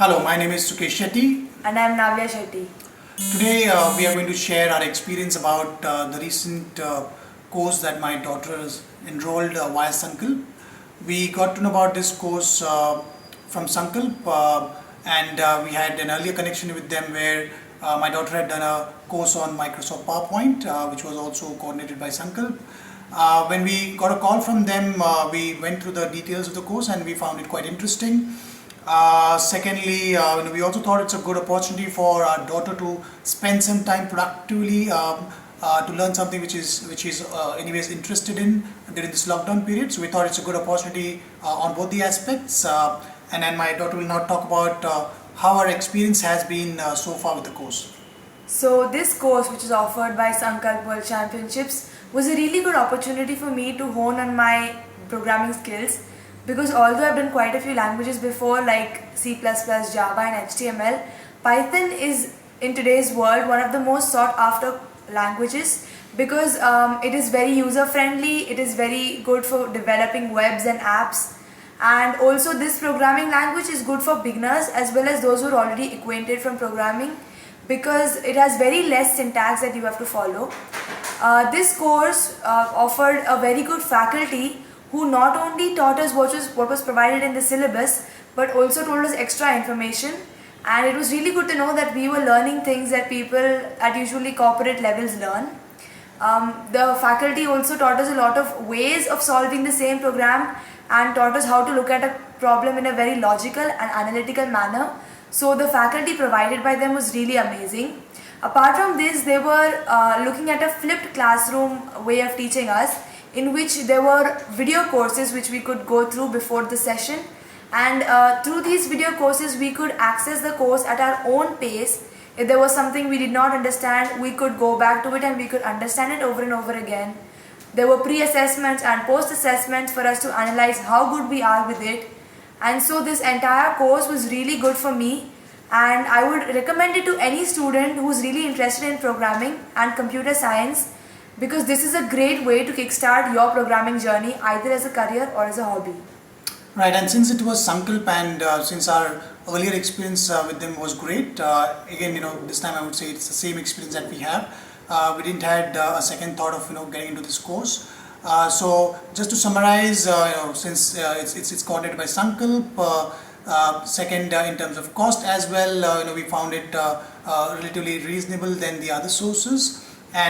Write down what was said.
Hello, my name is Sukesh Shetty. And I am Navya Shetty. Today we are going to share our experience about the recent course that my daughter has enrolled via Sankalp. We got to know about this course from Sankalp and we had an earlier connection with them where my daughter had done a course on Microsoft PowerPoint which was also coordinated by Sankalp. When we got a call from them, we went through the details of the course and we found it quite interesting. Secondly, we also thought it's a good opportunity for our daughter to spend some time productively to learn something which is anyways interested in during this lockdown period. So we thought it's a good opportunity on both the aspects. And then my daughter will now talk about how our experience has been so far with the course. So this course, which is offered by Sankalp World Championships, was a really good opportunity for me to hone on my programming skills, because although I've done quite a few languages before like C++, Java and HTML, Python is in today's world one of the most sought after languages because it is very user friendly, it is very good for developing webs and apps, and also this programming language is good for beginners as well as those who are already acquainted from programming, because it has very less syntax that you have to follow. This course offered a very good faculty who not only taught us what was provided in the syllabus but also told us extra information, and it was really good to know that we were learning things that people at usually corporate levels learn. The faculty also taught us a lot of ways of solving the same program and taught us how to look at a problem in a very logical and analytical manner. So the faculty provided by them was really amazing. Apart from this, they were looking at a flipped classroom way of teaching us, in which there were video courses which we could go through before the session, and through these video courses we could access the course at our own pace. If there was something we did not understand, we could go back to it and we could understand it over and over again. There were pre-assessments and post-assessments for us to analyze how good we are with it, and so this entire course was really good for me, and I would recommend it to any student who is really interested in programming and computer science, because this is a great way to kickstart your programming journey either as a career or as a hobby. Right, and since it was Sankalp and since our earlier experience with them was great, again, this time I would say it's the same experience that we have. We didn't had a second thought of getting into this course. So just to summarize, since it's coordinated by Sankalp, second in terms of cost as well, we found it relatively reasonable than the other sources, and